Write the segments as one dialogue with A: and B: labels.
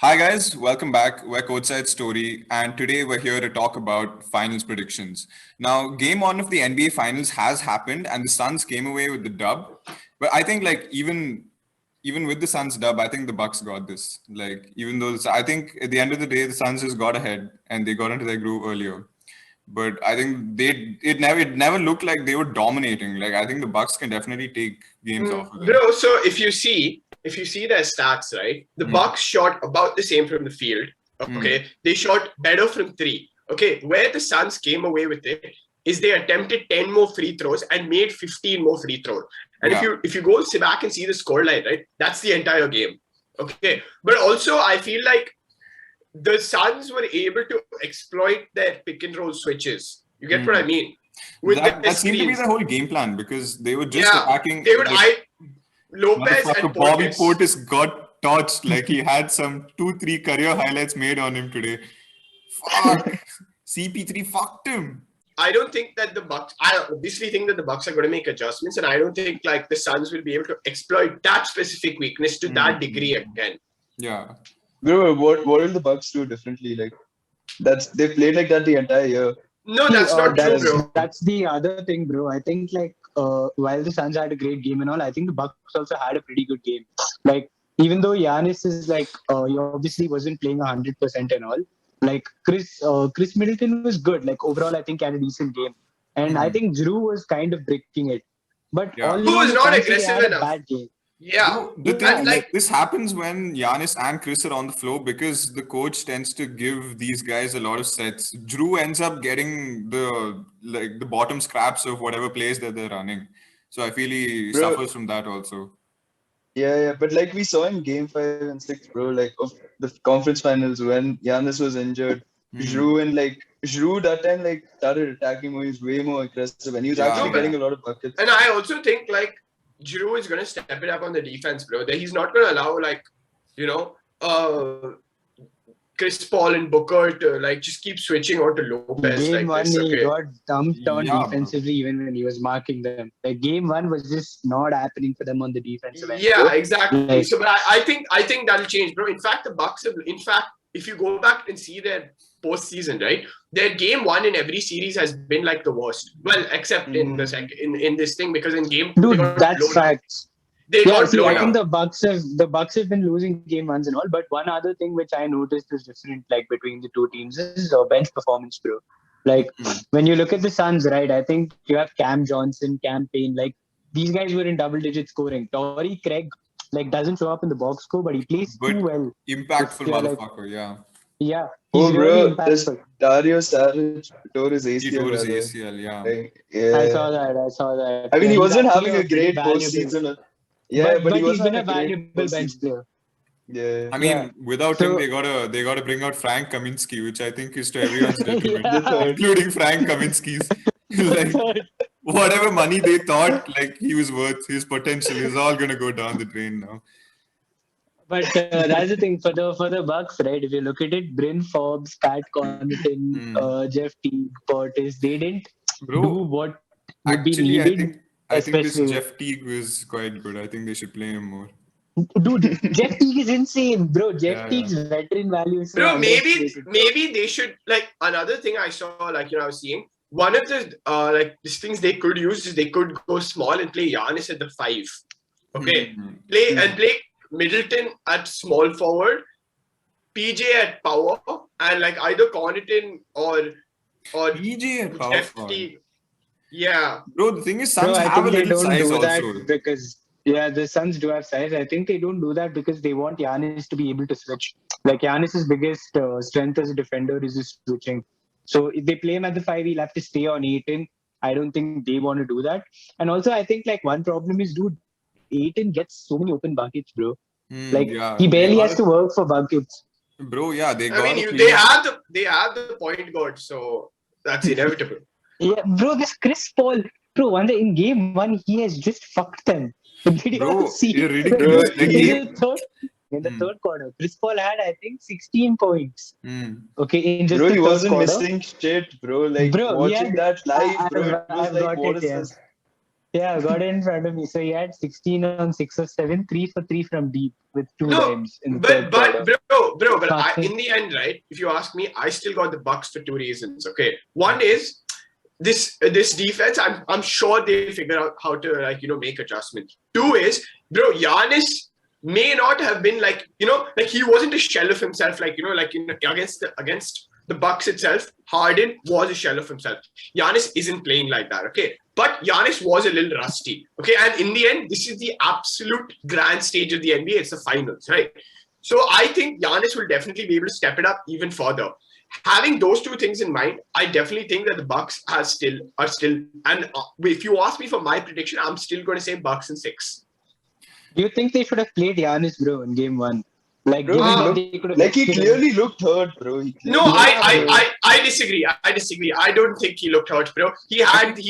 A: Hi guys, welcome back. We're Courtside Story, and today we're here to talk about finals predictions. Now, game one of the NBA Finals has happened, and the Suns came away with the dub. But I think, even with the Suns dub, I think the Bucks got this. Even though I think at the end of the day, the Suns just got ahead and they got into their groove earlier. But I think it never looked like they were dominating. Like I think the Bucks can definitely take games off of them.
B: Bro, so if you see their stats, right, the Bucks shot about the same from the field. Okay, they shot better from three. Okay, where the Suns came away with it is they attempted 10 more free throws and made 15 more free throws. And if you go back and see the scoreline, right, that's the entire game. Okay, but also I feel like the Suns were able to exploit their pick and roll switches. You get what I mean?
A: That seemed to be the whole game plan because they were just attacking.
B: They would Lopez and
A: Bobby Portis got torched like he had some 2-3 career highlights made on him today. Fuck. CP3 fucked him.
B: I don't think that the Bucks. I obviously think that the Bucks are going to make adjustments, and I don't think like the Suns will be able to exploit that specific weakness to that degree again.
A: Yeah.
C: Bro, what will the Bucks do differently? Like they played like that the entire year.
B: No, that's not true, bro.
D: That's the other thing, bro. I think while the Suns had a great game and all, I think the Bucks also had a pretty good game. Like even though Giannis is he obviously wasn't playing 100% and all. Like Chris Middleton was good. Like overall, I think he had a decent game, and I think Drew was kind of breaking it. But
B: Drew was not aggressive enough.
D: Bad game.
B: Yeah,
A: the thing this happens when Giannis and Chris are on the floor because the coach tends to give these guys a lot of sets. Drew ends up getting the bottom scraps of whatever plays that they're running. So I feel he suffers from that also.
C: Yeah. But like we saw in Game 5 and 6, bro, like of the conference finals when Giannis was injured, Drew that time like started attacking more. He was way more aggressive and he was actually getting a lot of buckets.
B: And I also think Drew is going to step it up on the defense, bro. That he's not going to allow Chris Paul and Booker to just keep switching on to Lopez.
D: Game one, he got dumped on defensively even when he was marking them. Like game one was just not happening for them on the defensive end.
B: Yeah, exactly. So, but I think that'll change, bro. In fact, the Bucks have. In fact, if you go back and see their postseason, right, their game one in every series has been like the worst. Well, except in the second, in this thing, because in game,
D: dude, that's facts.
B: I
D: think the Bucks have been losing game ones and all. But one other thing which I noticed is different, like between the two teams, is bench performance, bro. Like when you look at the Suns, right? I think you have Cam Johnson, Cam Payne. Like these guys were in double-digit scoring. Torrey Craig doesn't show up in the box score, but he plays too well.
A: Impactful motherfucker, yeah.
D: Yeah.
C: Oh, bro, this Dario Saric tore his ACL.
A: He tore his ACL,
C: yeah.
D: I saw that.
C: I mean, he wasn't having a great postseason. Yeah, but he was
D: been a valuable bench player.
C: Yeah.
A: I mean, without him, they gotta bring out Frank Kaminsky, which I think is to everyone's detriment, including Frank Kaminsky's. Whatever money they thought he was worth, his potential is all gonna go down the drain now.
D: But that's the thing for the Bucks, right? If you look at it, Bryn Forbes, Pat Connaughton, Jeff Teague, Portis, they didn't do what would be needed.
A: I think this Jeff Teague was quite good. I think they should play him more.
D: Dude, Jeff Teague is insane, bro. Teague's veteran value is
B: bro, maybe they should another thing I saw I was seeing. One of the these things they could use is they could go small and play Giannis at the 5. Okay. Play Middleton at small forward, PJ at power, and either Connaughton or
A: PJ at power
B: Jeff Teague. Yeah.
A: Bro, the thing is, Suns have a little size also.
D: Because the Suns do have size. I think they don't do that because they want Giannis to be able to switch. Like Giannis's biggest strength as a defender is his switching. So if they play him at the 5, he'll have to stay on Ayton. I don't think they want to do that. And also, I think one problem is, dude, Ayton gets so many open buckets, bro. He barely has to work for buckets.
A: Bro, yeah, they
B: have the point guard, so that's inevitable.
D: Yeah, bro, this Chris Paul, bro, in game 1, he has just fucked them. Did you see?
A: You're ridiculous.
D: In the third quarter, Chris Paul had, I think, 16 points. Okay, in just
C: bro,
D: the
C: he
D: third
C: wasn't
D: quarter.
C: missing shit, bro. Watching that live, bro, it was what is this?
D: Yeah, I got it in front of me. So he had 16 on 6 of 7, 3 for 3 from deep with 2
B: No,
D: dimes in the
B: but
D: third
B: but
D: quarter.
B: but
D: Passing.
B: in the end, right? If you ask me, I still got the Bucks for two reasons. Okay, one is this defense. I'm sure they'll figure out how to make adjustments. Two is, bro, Giannis may not have been like he wasn't a shell of himself against the Bucks itself. Harden was a shell of himself. Giannis isn't playing like that. Okay, but Giannis was a little rusty. Okay, and in the end, this is the absolute grand stage of the NBA. It's the finals, right? So I think Giannis will definitely be able to step it up even further. Having those two things in mind, I definitely think that the Bucks are still. And if you ask me for my prediction, I'm still going to say Bucks in 6.
D: Do you think they should have played Giannis, bro, in game 1? Like,
C: Bro,
D: given
C: he
D: that
C: looked,
D: they could have
C: like he
D: rested him.
C: clearly looked hurt, bro. He
B: No,
C: clearly
D: Yeah, bro.
B: I disagree. I disagree. I don't think he looked hurt, bro. He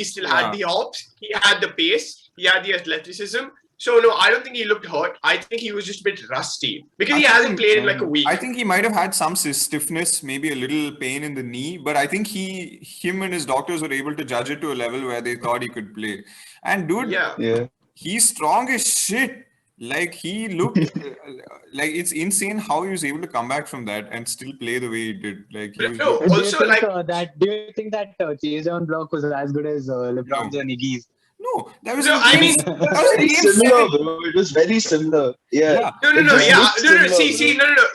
B: still had the hops. He had the pace. He had the athleticism. So no, I don't think he looked hurt. I think he was just a bit rusty because he hasn't played in like a week.
A: I think he might have had some stiffness, maybe a little pain in the knee, but I think him and his doctors were able to judge it to a level where they thought he could play. And dude,
B: Yeah.
A: he's strong as shit. Like he looked like it's insane how he was able to come back from that and still play the way he did. Like he was
B: No,
D: Do you
B: also
D: think,
B: like
D: do you think that chase down block was as good as LeBron's
A: No.
D: and Iggy's?
A: no, that was
B: No,
A: in
B: I
A: game-
B: mean-
A: that was in
C: very
A: game
C: similar,
A: 7.
C: bro. It was very similar. Yeah.
A: Yeah.
B: No,
C: It just looks similar,
B: See,
C: bro.
B: no.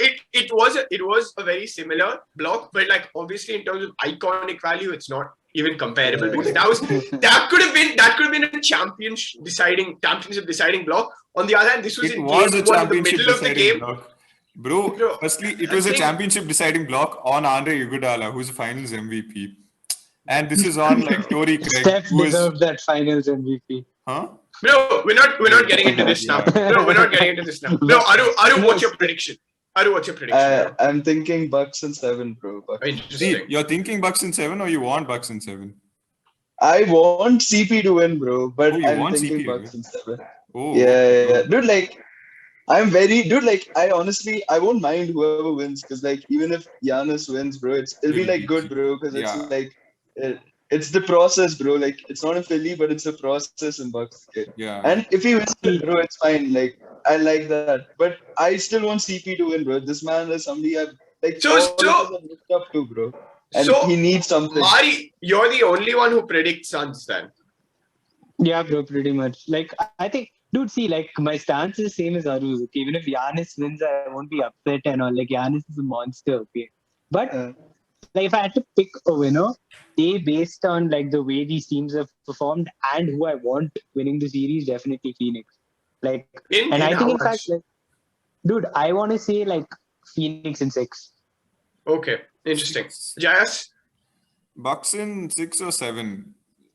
B: It was a very similar block, but like obviously in terms of iconic value, it's not even comparable
C: Yeah.
B: because that could have been a championship deciding block. On the other hand, this was
A: It
B: in
A: was
B: game
A: a
B: 1 in the
A: championship
B: middle of the
A: deciding
B: game.
A: block. Bro,
B: Bro,
A: firstly, it
B: I
A: was a
B: think-
A: championship deciding block on Andre Iguodala, who's a finals MVP. And this is on like Torrey Craig,
D: Steph
A: who is,
D: deserved that finals MVP.
A: huh?
B: Bro, we're not getting into this now. No, we're not getting into this now. No, Aru, what's your prediction? Aru, what's your prediction?
C: I'm thinking Bucks in 7, bro. Bucks.
A: See,
B: Interesting.
A: you're thinking Bucks in 7 or you want Bucks in 7?
C: I want CP to win, bro, but
A: Oh, you
C: I'm
A: want
C: thinking
A: CP to
C: Bucks
A: win?
C: in 7.
A: Oh,
C: Yeah. Dude, like, I honestly, I won't mind whoever wins because, like, even if Giannis wins, bro, it'll be like good, bro, because it's
A: Yeah.
C: like, it's the process, bro. Like, it's not a Philly, but it's a process in Bucks. Okay?
A: Yeah.
C: And if he wins, bro, it's fine. Like, I like that, but I still want CP to win, bro. This man is somebody I've like
B: So-
C: all of us have looked up to, bro, and
B: So,
C: he needs something.
B: Mari, you're the only one who predicts Suns then.
D: Yeah, bro, pretty much. Like, I think, dude, see, like, my stance is the same as Aru's. Okay, even if Giannis wins, I won't be upset and all. Like, Giannis is a monster. Okay, but
C: Uh,
D: like, if I had to pick a winner, based on like the way these teams have performed and who I want winning the series, definitely Phoenix. Like, and I think in fact, like, dude, I want to say like Phoenix in 6.
B: Okay, interesting. Jayas?
A: Bucks in 6 or 7.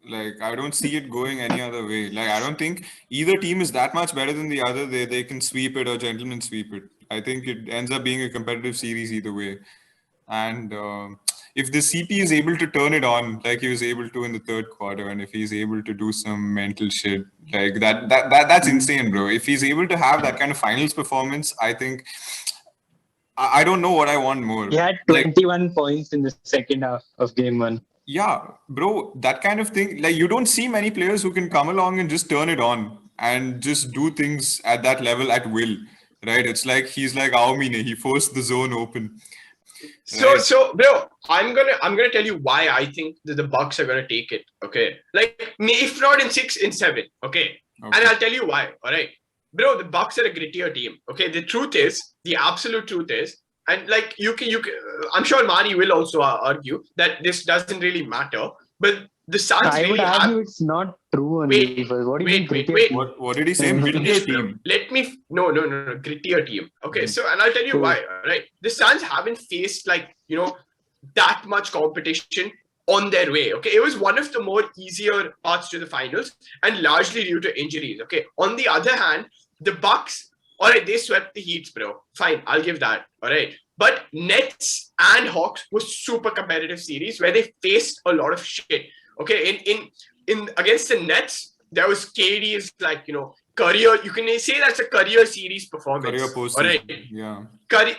A: Like, I don't see it going any other way. Like, I don't think either team is that much better than the other. They can sweep it or gentlemen sweep it. I think it ends up being a competitive series either way. And if the CP is able to turn it on, like he was able to in the third quarter, and if he's able to do some mental shit like that's insane, bro. If he's able to have that kind of finals performance, I think I don't know what I want more.
D: He had
A: Like,
D: 21 points in the second half of game 1.
A: yeah, bro, that kind of thing. Like, you don't see many players who can come along and just turn it on and just do things at that level at will, right? It's like he's like Aomine. He forced the zone open. Right.
B: So, bro, I'm gonna tell you why I think that the Bucks are gonna take it. Okay, like if not in 6, in 7. Okay, and I'll tell you why. All right, bro, the Bucks are a grittier team. Okay, the absolute truth is, and like you can, I'm sure Mani will also argue that this doesn't really matter, but the Suns
D: I would
B: really have.
D: argue it's not true.
B: Wait,
D: What do you mean?
B: wait.
D: cricket?
A: What did he say?
D: Mhm.
A: Grittier team.
B: Let me no grittier team. Okay,
A: Mhm.
B: so and I'll tell you
D: Cool.
B: why. Right, the Suns haven't faced that much competition on their way. Okay, it was one of the more easier paths to the finals, and largely due to injuries. Okay, on the other hand, the Bucks, all right, they swept the Heats, bro. Fine, I'll give that. All right, but Nets and Hawks was super competitive series where they faced a lot of shit. Okay, in against the Nets, there was KD's career. You can say that's a career series performance.
A: Career post.
B: All right,
A: Yeah.
B: career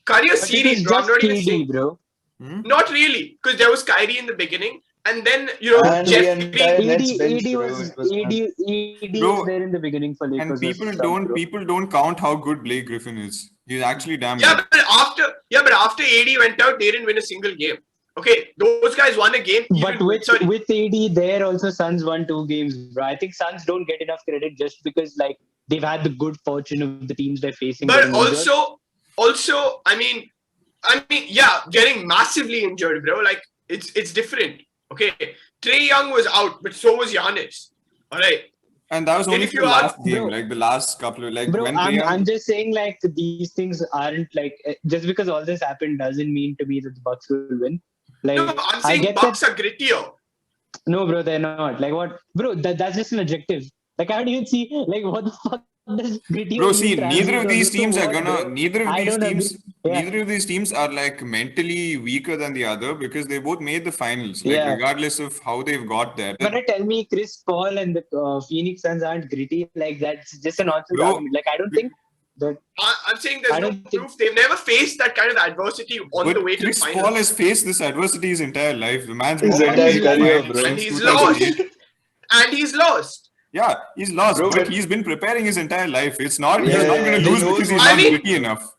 D: But it
B: series.
D: was
B: Bro, I'm
D: just
B: not even
D: KD,
B: saying.
D: bro.
A: Hmm?
B: Not really, because there was Kyrie in the beginning. and then
C: And
B: Jeff
C: the entire
B: Green.
C: Nets bench,
D: ED
C: bro.
D: was
C: It was
D: ED
A: Bro,
D: was there in the beginning for Lakers.
A: And people
D: versus Suns, bro.
A: don't count how good Blake Griffin is. He's actually damn
B: Yeah,
A: good.
B: but after AD went out, they didn't win a single game. Okay, those guys won a game.
D: But with AD there also, Suns won 2 games, bro. I think Suns don't get enough credit just because like they've had the good fortune of the teams they're facing.
B: But
D: getting injured.
B: also, I mean, yeah, getting massively injured, bro. Like it's different. Okay, Trae Young was out, but so was Giannis. All right.
A: And that was only
B: if
A: for
B: you
A: the last
B: ask-
A: game,
D: Bro.
A: like the last couple of
D: Bro,
A: when Trae Young-
D: I'm just saying like these things aren't like just because all this happened doesn't mean to me that the Bucks will win. Like
B: No, I'm
D: I
B: saying
D: get
B: Bucks
D: that.
B: are grittier.
D: No, bro, they're not. Like what, bro? That's just an adjective. Like I don't even see like what the fuck does gritty.
A: Bro,
D: even
A: see,
D: translate
A: neither of
D: to?
A: these
D: So
A: teams are
D: what,
A: gonna.
D: bro?
A: Neither of
D: I
A: these
D: don't
A: teams.
D: agree. Yeah.
A: Neither of these teams are like mentally weaker than the other because they both made the finals. Like
D: Yeah.
A: regardless of how they've got there.
D: Gonna tell me Chris Paul and the Phoenix Suns aren't gritty? Like that's just a nonsense
A: Bro,
D: argument. Like I don't think that.
B: I'm saying
D: I
B: there's no
D: don't think-
B: proof. They've never faced that kind of adversity on
A: But
B: the way to the
A: Chris
B: finals.
A: Paul has faced this adversity his entire life. The man's
C: His
A: won
C: entire
A: NBA
C: career,
A: finals
C: bro.
A: since
B: And he's
A: 2008.
B: And he's lost.
A: Yeah, he's lost,
C: Bro,
A: but
C: but-
A: he's been preparing his entire life. It's not he's
C: Yeah,
A: not going to
C: he
A: lose
C: knows
A: because he's
C: what-
A: not
B: I mean-
A: gritty enough.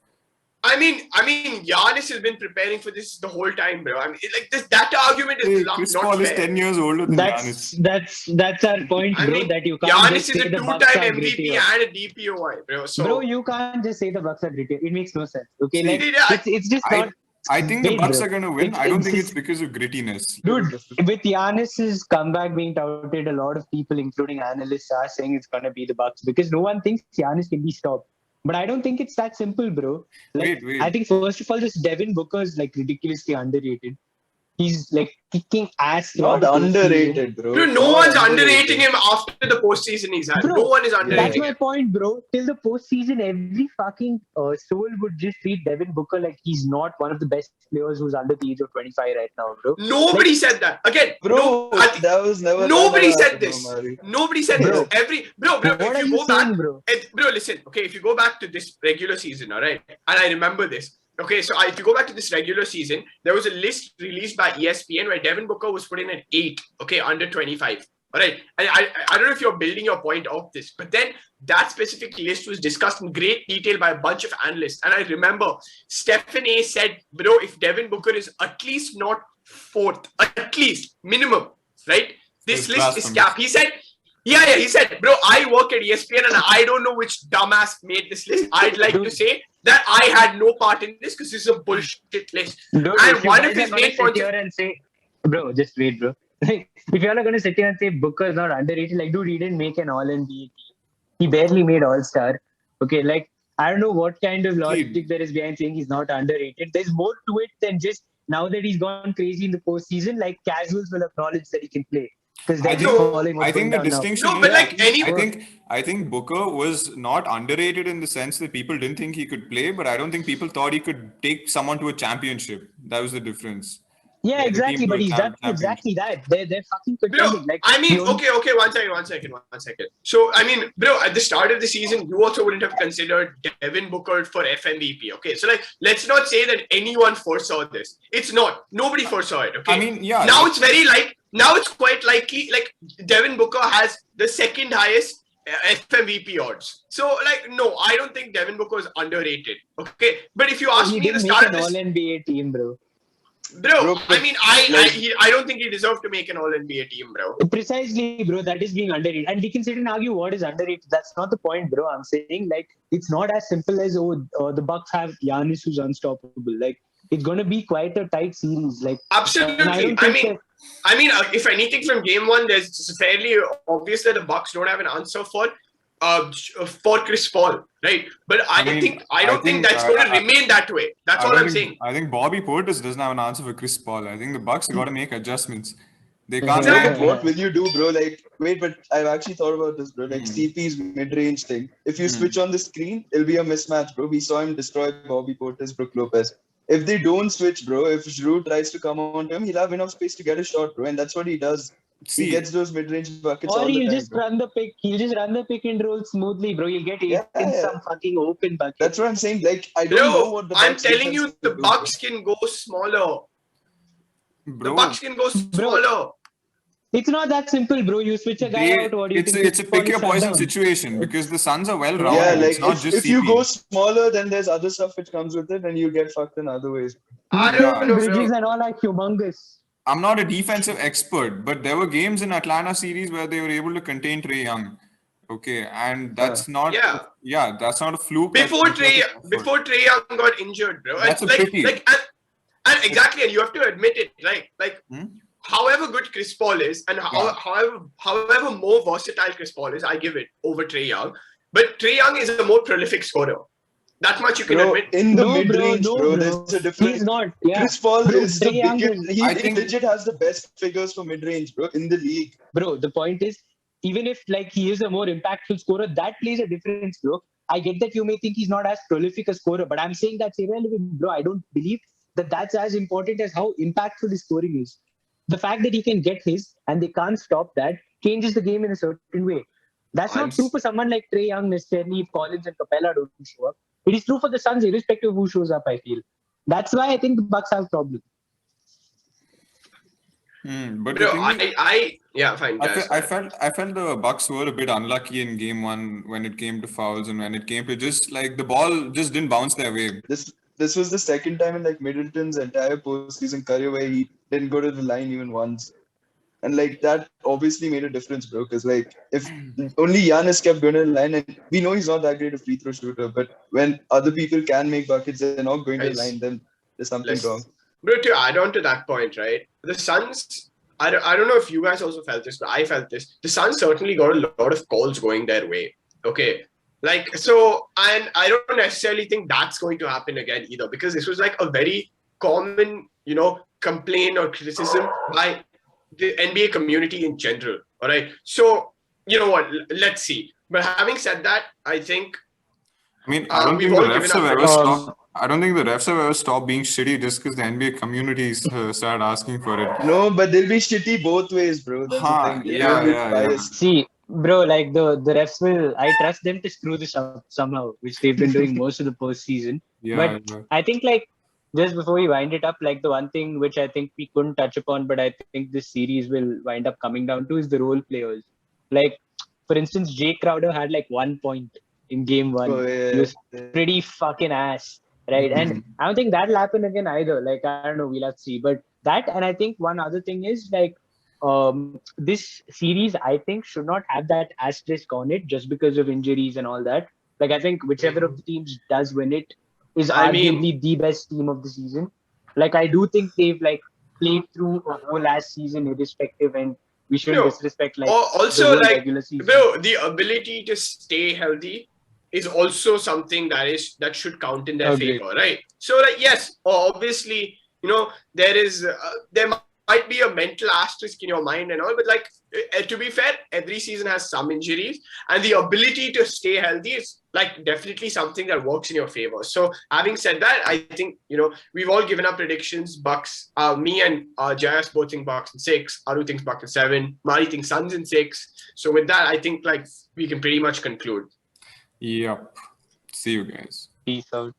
B: I mean, Giannis has been preparing for this the whole time, bro. I mean, like that argument is
A: Hey,
B: not,
A: Chris
B: not
A: Paul
B: fair.
A: is 10 years older than Giannis.
D: That's our point,
B: I
D: bro.
B: mean,
D: that you can't
B: Giannis
D: just
B: is
D: say
B: a
D: the Bucks
B: two-time
D: are
B: MVP
D: grittier.
B: and a DPOY, bro. So,
D: Bro, you can't just say the Bucks are grittier. It makes no sense. Okay,
A: See,
D: like
B: yeah,
D: it's just
A: I-
D: not.
A: I think the
D: Wait,
A: Bucks
D: bro.
A: are going to win.
D: It's-
A: I don't think
D: it's-
A: it's because of grittiness.
D: Dude, with Giannis's comeback being touted, a lot of people, including analysts, are saying it's gonna be the Bucks because no one thinks Giannis can be stopped. But I don't think it's that simple, bro. Like,
A: Wait.
D: I think first of all, this Devin Booker is like ridiculously underrated. He's like kicking ass.
C: Not
D: throughout the postseason.
C: underrated, bro.
B: dude, no
C: Not
B: one's
C: underrated.
B: underrating him after the postseason he's had.
D: Bro,
B: No one is
D: That's
B: underrating
D: my
B: him.
D: point, bro. Till the postseason, every fucking soul would just treat Devin Booker like he's not one of the best players who's under the age of 25 right now, bro.
B: Nobody said that. Again,
C: Bro,
B: no, I think
C: that was never.
B: nobody
C: that never
B: said
C: happened,
B: this.
C: Omari.
B: Nobody said
D: Bro.
B: this. Bro,
D: What
B: if
D: are
B: you
D: you
B: go back,
D: saying, bro?
B: bro, listen. Okay, if you go back to this regular season, all right, and I remember this. Okay, so if you go back to this regular season, there was a list released by ESPN where Devin Booker was put in at 8, okay, under 25. All right, and I don't know if you're building your point off this, but then that specific list was discussed in great detail by a bunch of analysts. And I remember Stephen A said, bro, if Devin Booker is at least not 4th, at least minimum, right? This
A: It's
B: list is
A: blasphemous.
B: capped. He said, he said, bro, I work at ESPN and I don't know which dumbass made this list. I'd like to say that I had no part in this because this is a bullshit list.
D: Dude,
B: And
D: if you
B: one
D: guys
B: of
D: are
B: his
D: gonna
B: main
D: sit
B: points-
D: here and say, bro, just wait, bro. Like, if y'all are gonna sit here and say Booker is not underrated, like, dude, he didn't make an All NBA team. He barely made All Star. Okay, like, I don't know what kind of logic there is behind saying he's not underrated. There's more to it than just now that he's gone crazy in the postseason. Like, casuals will acknowledge that he can play because they're
A: I
D: just
A: think-
D: following what's
A: I think
D: going
A: the
D: down now.
A: distinction.
B: No, but
A: is-
B: like
A: I think Booker was not underrated in the sense that people didn't think he could play, but I don't think people thought he could take someone to a championship. That was the difference.
D: Yeah,
A: the team
D: exactly.
A: to
D: But
A: a
D: he's done
A: champion.
D: exactly that. They're fucking
B: Bro,
D: contending. Like,
B: I mean,
D: the only-
B: okay, one second. So, I mean, bro, at the start of the season, you also wouldn't have considered Devin Booker for FMVP, okay? So, like, let's not say that anyone foresaw this. It's not. Nobody foresaw it, okay?
A: I mean, yeah.
B: Now it's quite likely, like, Devin Booker has the second highest FMVP odds. So, like, no, I don't think Devin Booker is underrated, okay? But if you ask
D: he
B: me at the
D: didn't
B: start
D: make
B: of
D: an
B: this,
D: All NBA team, bro.
B: bro,
C: but
B: I mean,
C: like-
B: I don't think he deserved to make an All NBA team, bro.
D: Precisely, bro. That is being underrated, and we can sit and argue what is underrated. That's not the point, bro. I'm saying like it's not as simple as the Bucks have Giannis who's unstoppable. Like it's gonna be quite a tight series. Like
B: Absolutely.
D: and I don't
B: I
D: think
B: mean, if anything from game one, it's fairly obvious that the Bucks don't have an answer for Chris Paul, right? But I don't think that's going to remain that way. That's all I'm saying.
A: I think Bobby Portis doesn't have an answer for Chris Paul. I think the Bucks got to make adjustments. They can't.
C: Bro,
B: Exactly.
C: but what will you do, bro? Like, wait, but I've actually thought about this, bro. Like, CP's mid-range thing. If you switch on the screen, it'll be a mismatch, bro. We saw him destroy Bobby Portis, Brook Lopez. If they don't switch, bro, if Giroud tries to come on to him, he'll have enough space to get a shot, bro. And that's what he does. He
A: See,
C: gets those mid-range buckets all
D: or
C: the
D: he'll
C: time,
D: just
C: bro.
D: run the pick. He'll just run the pick and roll smoothly, bro. You'll get
C: Yeah.
D: some fucking open bucket.
C: That's what I'm saying. Like, I don't know
B: Bro,
C: what the
B: I'm
C: Bucks
B: telling
C: defense
B: you,
C: will
B: the
C: do,
B: Bucks can go smaller. The
A: Bro,
B: Bucks can go smaller.
D: It's not that simple, bro. You switch a guy out. What do you think?
A: it's a
D: Chris Paul
A: pick
D: is
A: your
D: shut
A: poison
D: down?
A: situation because the Suns are well
C: Yeah,
A: rounded.
C: like
A: It's not just
C: if you
A: CP.
C: go smaller, then there's other stuff which comes with it, and you get fucked in other ways.
B: I
A: Yeah.
B: don't know,
D: Bridges
B: bro.
D: and all are humongous.
A: I'm not a defensive expert, but there were games in Atlanta series where they were able to contain Trae Young. Okay, and that's not that's not a fluke.
B: Before
A: That's
B: Trae Young got injured, bro.
A: That's a
B: like,
A: pity.
B: and exactly, and you have to admit it, right? Like,
A: Hmm?
B: however good Chris Paul is, and however more versatile Chris Paul is, I give it over Trae Young. But Trae Young is a more prolific scorer. That much you can
C: Bro,
B: admit.
C: in the
D: No,
C: mid-range,
D: bro,
C: bro,
D: no,
C: there's a difference.
D: He's not. Yeah.
C: Chris Paul
D: Bro,
C: is the
D: Trae Young
C: biggest.
D: is-
C: He
A: I think-
C: legit has the best figures for mid-range, bro, in the league.
D: Bro, the point is, even if like he is a more impactful scorer, that plays a difference, bro. I get that you may think he's not as prolific a scorer, but I'm saying that's irrelevant, bro. I don't believe that that's as important as how impactful his scoring is. The fact that he can get his and they can't stop that changes the game in a certain way. That's not true for someone like Trae Young necessarily if Collins and Capella don't show up. It is true for the Suns irrespective of who shows up, I feel. That's why I think the Bucks have problems.
A: But
B: Bro,
A: the thing is,
B: yeah, fine. Guys,
A: I felt the Bucks were a bit unlucky in game one when it came to fouls and when it came to just like the ball just didn't bounce their way.
C: This was the second time in like Middleton's entire postseason career where he didn't go to the line even once. And like that obviously made a difference, bro. Because like if only Giannis kept going to the line, and we know he's not that great a free throw shooter, but when other people can make buckets, they're not going to the line, then there's something wrong.
B: Bro, to add on to that point, right? The Suns, I don't know if you guys also felt this, but I felt this. The Suns certainly got a lot of calls going their way. Okay. Like, so, and I don't necessarily think that's going to happen again either, because this was like a very common, complaint or criticism by the NBA community in general. All right. So, you know what? Let's see. But having said that, I think.
A: I mean, I don't think the refs have ever stopped. I don't think the refs have ever stopped being shitty just because the NBA community started asking for it.
C: No, but they'll be shitty both ways, bro. That's the thing.
A: Yeah.
D: See, bro, like the refs I trust them to screw this up somehow, which they've been doing most of the postseason.
A: Yeah.
D: I think like just before we wind it up, like the one thing which I think we couldn't touch upon, but I think this series will wind up coming down to is the role players. Like, for instance, Jay Crowder had like 1 point in game one.
C: Oh, yeah.
D: He was pretty fucking ass, right? And I don't think that'll happen again either. Like, I don't know, we'll have to see. But that, and I think one other thing is like, this series, I think, should not have that asterisk on it just because of injuries and all that. Like, I think whichever of the teams does win it is arguably the best team of the season. Like, I do think they've like played through a whole last season irrespective, and we shouldn't disrespect like
B: also like
D: regular season.
B: Bro, the ability to stay healthy is also something that should count in their favor, right? So like, yes, obviously, there might be a mental asterisk in your mind and all, but like, to be fair, every season has some injuries, and the ability to stay healthy is like definitely something that works in your favor. So having said that, I think, we've all given up predictions. Bucks, me and Jayas both think Bucks in 6. Aru thinks Bucks in 7. Mari thinks Suns in 6. So with that, I think like we can pretty much conclude.
A: Yep. See you guys.
D: Peace out.